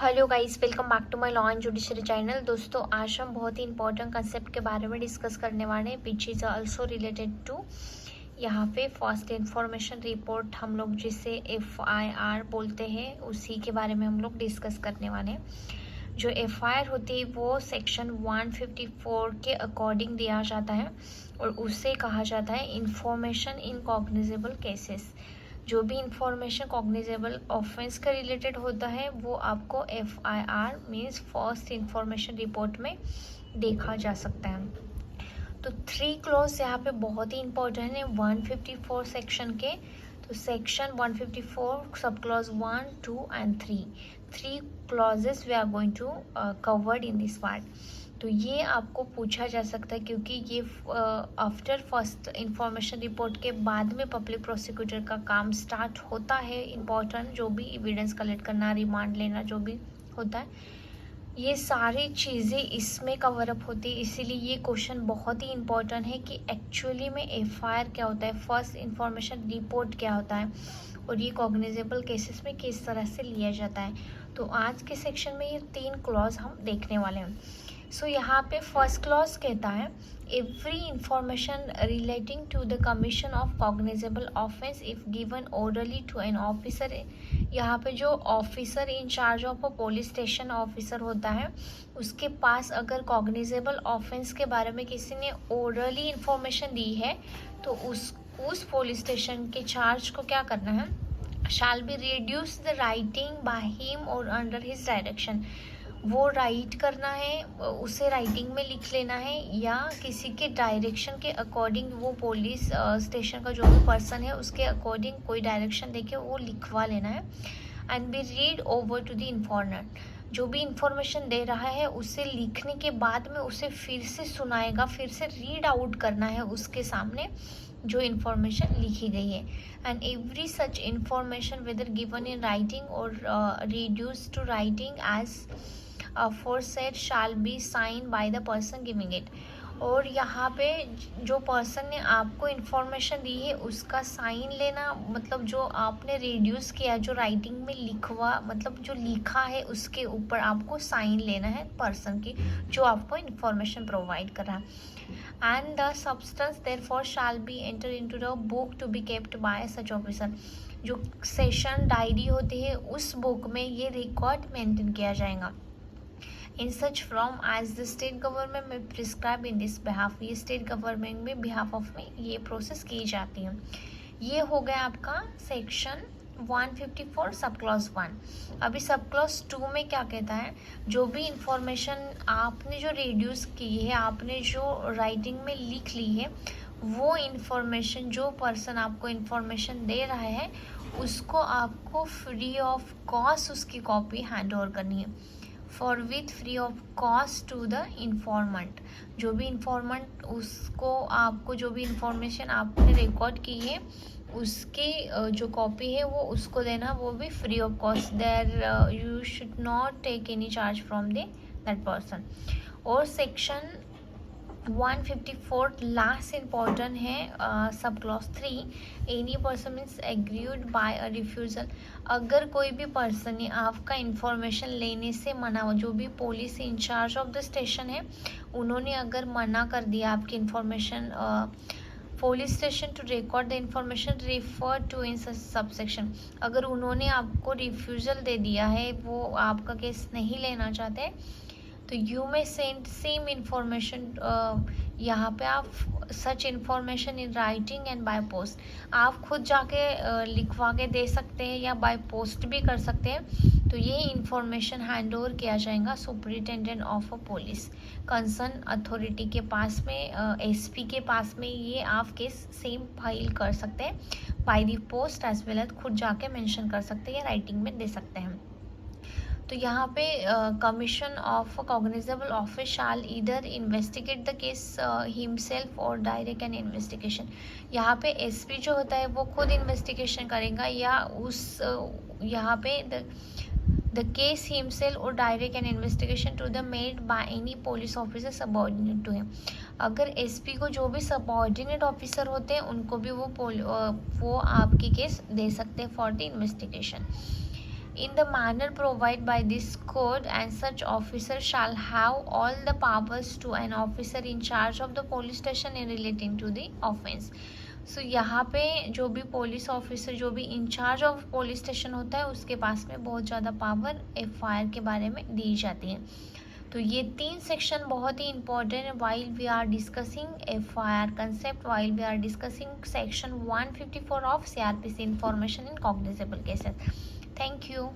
Hello guys, welcome back to my law and judiciary channel. दोस्तों, आज हम बहुत ही इंपॉर्टेंट कंसेप्ट के बारे में डिस्कस करने वाले हैं which is also related to यहाँ पे फर्स्ट इंफॉर्मेशन रिपोर्ट, हम लोग जिसे FIR बोलते हैं, उसी के बारे में हम लोग डिस्कस करने वाले हैं। जो FIR होती है वो सेक्शन 154 के अकॉर्डिंग दिया जाता है और उसे कहा जाता है इंफॉर्मेशन इन कॉग्निजेबल केसेस। जो भी इंफॉर्मेशन कॉग्निजेबल ऑफेंस का रिलेटेड होता है वो आपको FIR means first information report में देखा जा सकता है। तो 3 क्लॉज यहाँ पे बहुत ही इंपॉर्टेंट है 154 सेक्शन के। तो section 154 sub clause 1, 2 and 3 clauses we are going to covered in this part. तो ये आपको पूछा जा सकता है क्योंकि ये आफ्टर फर्स्ट इंफॉर्मेशन रिपोर्ट के बाद में पब्लिक प्रोसिक्यूटर का काम स्टार्ट होता है। इम्पॉर्टेंट जो भी एविडेंस कलेक्ट करना, रिमांड लेना, जो भी होता है, ये सारी चीज़ें इसमें कवर अप होती है। इसीलिए ये क्वेश्चन बहुत ही इम्पोर्टेंट है कि एक्चुअली में FIR क्या होता है, फर्स्ट इंफॉर्मेशन रिपोर्ट क्या होता है और ये कॉग्निजेबल केसेस में किस तरह से लिया जाता है। तो आज के सेक्शन में ये 3 क्लॉज हम देखने वाले हैं। सो यहाँ पे फर्स्ट क्लॉज कहता है every information relating to the commission of cognizable offence if given orally to an officer. यहाँ पे जो officer in charge of a police station officer होता है उसके पास अगर कॉग्निजेबल ऑफेंस के बारे में किसी ने ओरली इंफॉर्मेशन दी है तो उस पुलिस स्टेशन के चार्ज को क्या करना है, shall be reduce the writing by him और अंडर हिज डायरेक्शन। वो राइट करना है, उसे राइटिंग में लिख लेना है या किसी के डायरेक्शन के अकॉर्डिंग, वो पुलिस स्टेशन का जो भी पर्सन है उसके अकॉर्डिंग कोई डायरेक्शन देके वो लिखवा लेना है। And be read over to the informant. जो भी इंफॉर्मेशन दे रहा है उसे लिखने के बाद में उसे फिर से सुनाएगा, फिर से रीड आउट करना है उसके सामने जो इंफॉर्मेशन लिखी गई है। And every such information whether given in writing or reduced to writing as aforesaid shall be signed by the person giving it। और यहाँ पे जो पर्सन ने आपको इन्फॉर्मेशन दी है उसका साइन लेना, मतलब जो आपने रिड्यूस किया, जो राइटिंग में लिखवा, मतलब जो लिखा है उसके ऊपर आपको साइन लेना है पर्सन की जो आपको इन्फॉर्मेशन प्रोवाइड कर रहा है। And the substance thereof shall be enter into the book to be kept by such officer. जो सेशन डायरी होती है उस बुक में ये रिकॉर्ड मेंटेन किया जाएगा। In such from as the state government में प्रिस्क्राइब इन दिस बिहाफ। ये स्टेट गवर्नमेंट में बिहाफ ऑफ में ये प्रोसेस की जाती है। ये हो गया आपका सेक्शन 154 सब क्लॉज 1। अभी सब क्लॉज 2 में क्या कहता है, जो भी इंफॉर्मेशन आपने जो रिड्यूस की है, आपने जो राइटिंग में लिख ली है, वो इंफॉर्मेशन जो पर्सन आपको इंफॉर्मेशन दे रहा है उसको आपको फ्री ऑफ कॉस्ट उसकी कॉपी हैंड ओवर करनी है। Forthwith free of cost to the informant. जो भी इन्फॉर्मेंट उसको आपको जो भी इंफॉर्मेशन आपने रिकॉर्ड की है उसकी जो कॉपी है वो उसको देना, वो भी free of cost. There you should not take any charge from that person. और सेक्शन 154 लास्ट इम्पॉर्टेंट है sub clause 3। Any person means agreed by a refusal. अगर कोई भी पर्सन ने आपका इंफॉर्मेशन लेने से मना, जो भी police incharge of the station है उन्होंने अगर मना कर दिया आपकी information, police station to record the information refer to in sub section. अगर उन्होंने आपको रिफ्यूज़ल दे दिया है, वो आपका केस नहीं लेना चाहते, तो you may send same information. यहाँ पे आप सच information in writing and by post, आप खुद जाके लिखवा के दे सकते हैं या बाय पोस्ट भी कर सकते हैं। तो ये इंफॉर्मेशन हैंड ओवर किया जाएगा superintendent of a police, concern authority के पास में, SP के पास में। ये आप केस सेम फाइल कर सकते हैं by the post as well as खुद जाके मेंशन कर सकते हैं या राइटिंग में दे सकते हैं। तो यहाँ पे कमीशन ऑफ कॉग्निजेबल ऑफिस शाल इधर इन्वेस्टिगेट द केस हिमसेल्फ और डायरेक्ट एन इन्वेस्टिगेशन। यहाँ पे SP जो होता है वो खुद इन्वेस्टिगेशन करेगा या यहाँ पे द केस हिमसेल्फ और direct an investigation to the made by any police officer subordinate to him. अगर SP को जो भी सबऑर्डिनेट ऑफिसर होते हैं उनको भी वो आपकी केस दे सकते हैं for the investigation. in the manner provided by this code, and such officer shall have all the powers to an officer in charge of the police station in relating to the offense. सो यहाँ पे जो भी police officer, जो भी in charge of police station होता है, उसके पास में बहुत ज़्यादा पावर एफआईआर के बारे में दी जाती है. तो ये 3 सेक्शन बहुत ही इंपॉर्टेंट है while we are discussing FIR concept, while we are discussing section 154 of CrPC information in cognizable cases. Thank you.